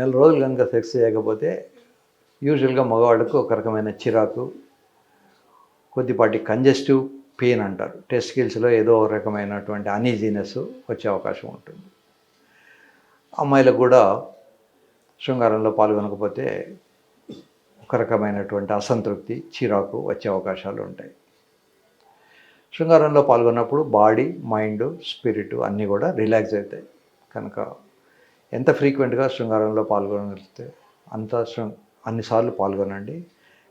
నెల రోజులు కనుక సెక్స్ చేయకపోతే యూజువల్గా మగవాళ్ళకు ఒక రకమైన చిరాకు, కొద్దిపాటి కంజెస్టివ్ పెయిన్ అంటారు. టెస్టికల్స్లో ఏదో ఒక రకమైనటువంటి అనీజీనెస్ వచ్చే అవకాశం ఉంటుంది. అమ్మాయిలకు కూడా శృంగారంలో పాల్గొనకపోతే ఒక రకమైనటువంటి అసంతృప్తి, చిరాకు వచ్చే అవకాశాలు ఉంటాయి. శృంగారంలో పాల్గొన్నప్పుడు బాడీ, మైండ్, స్పిరిట్ అన్నీ కూడా రిలాక్స్ అవుతాయి. కనుక ఎంత ఫ్రీక్వెంట్గా శృంగారంలో పాల్గొనగలిగితే అన్నిసార్లు పాల్గొనండి.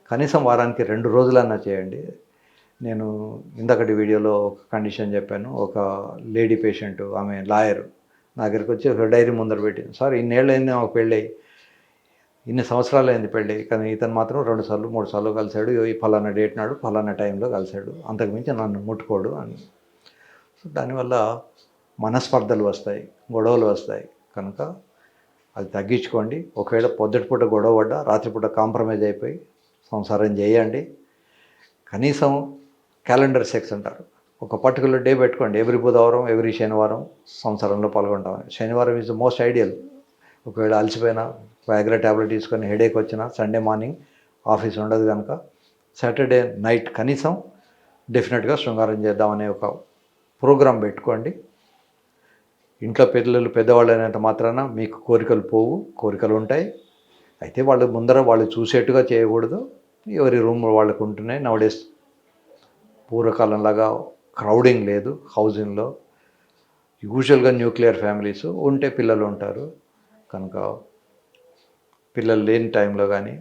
కనీసం వారానికి 2 రోజులన్నా చేయండి. నేను ఇందాకటి వీడియోలో ఒక కండిషన్ చెప్పాను. ఒక లేడీ పేషెంట్, ఆమె లాయర్ నా దగ్గరికి వచ్చి ఒక డైరీ ముందర పెట్టింది. సార్ ఇన్నేళ్ళైంది నాకు పెళ్ళి, ఇన్ని సంవత్సరాలు అయింది పెళ్ళి, కానీ ఇతను మాత్రం 2 సార్లు 3 సార్లు కలిశాడు, ఈ ఫలానా డేట్ నాడు ఫలానా టైంలో కలిశాడు, అంతకుమించి నన్ను ముట్టుకోడు అని. సో దానివల్ల మనస్పర్ధలు వస్తాయి, గొడవలు వస్తాయి. కనుక అది తగ్గించుకోండి. ఒకవేళ పొద్దుటిపూట గొడవ పడ్డా రాత్రిపూట కాంప్రమైజ్ అయిపోయి సంసారం చేయండి. కనీసం క్యాలెండర్ సెక్స్ అంటారు, ఒక పర్టికులర్ డే పెట్టుకోండి. ఎవ్రీ బుధవారం, ఎవ్రీ శనివారం సంసారంలో పాల్గొంటాం. శనివారం ఈజ్ ద మోస్ట్ ఐడియల్. ఒకవేళ అలసిపోయినా వైగ్రా ట్యాబ్లెట్ తీసుకొని హెడేక్ వచ్చినా సండే మార్నింగ్ ఆఫీస్ ఉండదు కనుక సాటర్డే నైట్ కనీసం డెఫినెట్గా శృంగారం చేద్దామనే ఒక ప్రోగ్రాం పెట్టుకోండి. ఇంట్లో పిల్లలు పెద్దవాళ్ళైనంత మాత్రాన మీకు కోరికలు పోవు, కోరికలు ఉంటాయి. అయితే వాళ్ళు ముందర వాళ్ళు చూసేట్టుగా చేయకూడదు. ఎవరి రూమ్ వాళ్ళకు ఉంటున్నాయి. నవడేస్ పూర్వకాలంలాగా క్రౌడింగ్ లేదు హౌజింగ్లో. యూజువల్గా న్యూక్లియర్ ఫ్యామిలీస్ ఉంటే పిల్లలు ఉంటారు. కనుక పిల్లలు లేని టైంలో కానీ,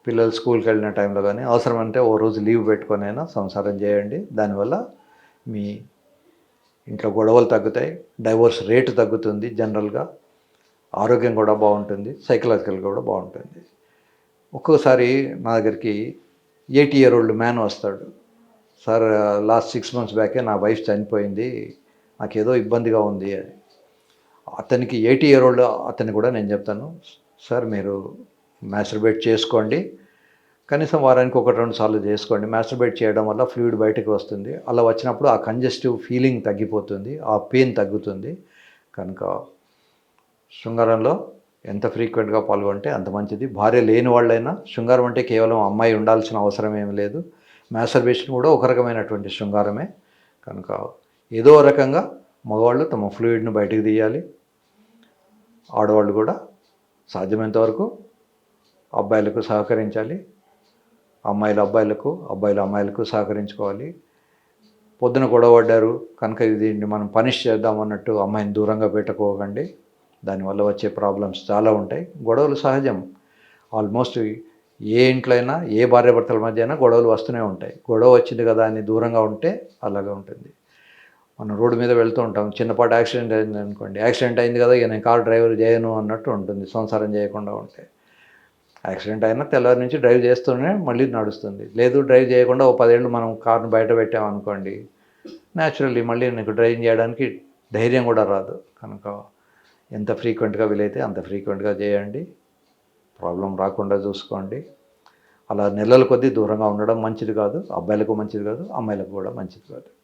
పిల్లలు స్కూల్కి వెళ్ళిన టైంలో కానీ అవసరమంటే ఓ రోజు లీవ్ పెట్టుకొనైనా సంసారం చేయండి. దానివల్ల మీ ఇంట్లో గొడవలు తగ్గుతాయి, డైవోర్స్ రేటు తగ్గుతుంది, జనరల్గా ఆరోగ్యం కూడా బాగుంటుంది, సైకలాజికల్గా కూడా బాగుంటుంది. ఒక్కోసారి నా దగ్గరికి 80 year old మ్యాన్ వస్తాడు. సార్ లాస్ట్ 6 months బ్యాకే నా వైఫ్ చనిపోయింది, నాకేదో ఇబ్బందిగా ఉంది అని. అతనికి 80 year old అతన్ని కూడా నేను చెప్తాను, సార్ మీరు మ్యాస్టర్బేట్ చేసుకోండి, కనీసం వారానికి 1-2 సార్లు చేసుకోండి. మ్యాస్టర్బేట్ చేయడం వల్ల ఫ్లూయిడ్ బయటకు వస్తుంది. అలా వచ్చినప్పుడు ఆ కంజెస్టివ్ ఫీలింగ్ తగ్గిపోతుంది, ఆ పెయిన్ తగ్గుతుంది. కనుక శృంగారంలో ఎంత ఫ్రీక్వెంట్గా పాల్గొంటే అంత మంచిది. భార్య లేని వాళ్ళైనా శృంగారం అంటే కేవలం అమ్మాయి ఉండాల్సిన అవసరం ఏమి లేదు. మ్యాస్టర్బేషన్ కూడా ఒక రకమైనటువంటి శృంగారమే. కనుక ఏదో రకంగా మగవాళ్ళు తమ ఫ్లూయిడ్ను బయటకు తీయాలి. ఆడవాళ్ళు కూడా సాధ్యమైనంత వరకు అబ్బాయిలకు సహకరించాలి. అమ్మాయిలు అబ్బాయిలకు, అబ్బాయిలు అమ్మాయిలకు సహకరించుకోవాలి. పొద్దున గొడవపడ్డారు కనుక దీన్ని మనం పనిష్ చేద్దామన్నట్టు అమ్మాయిని దూరంగా పెట్టుకోకండి. దానివల్ల వచ్చే ప్రాబ్లమ్స్ చాలా ఉంటాయి. గొడవలు సహజం. ఆల్మోస్ట్ ఏ ఇంట్లో అయినా, ఏ భార్యాభర్తల మధ్య అయినా గొడవలు వస్తూనే ఉంటాయి. గొడవ వచ్చింది కదా అని దూరంగా ఉంటే అలాగే ఉంటుంది. మనం రోడ్డు మీద వెళ్తూ ఉంటాం, చిన్నపాటి యాక్సిడెంట్ అయింది అనుకోండి, యాక్సిడెంట్ అయింది కదా ఇక నేను కార్ డ్రైవర్ చేయను అన్నట్టు ఉంటుంది సంసారం చేయకుండా ఉంటే. యాక్సిడెంట్ అయినా తెల్లవారి నుంచి డ్రైవ్ చేస్తూనే మళ్ళీ నడుస్తుంది. లేదు డ్రైవ్ చేయకుండా ఓ 10 ఏళ్ళు మనం కార్ను బయట పెట్టామనుకోండి, న్యాచురల్లీ మళ్ళీ నీకు డ్రైవింగ్ చేయడానికి ధైర్యం కూడా రాదు. కనుక ఎంత ఫ్రీక్వెంట్గా వీలైతే అంత ఫ్రీక్వెంట్గా చేయండి. ప్రాబ్లం రాకుండా చూసుకోండి. అలా నెలల కొద్దీ దూరంగా ఉండడం మంచిది కాదు. అబ్బాయిలకు మంచిది కాదు, అమ్మాయిలకు కూడా మంచిది కాదు.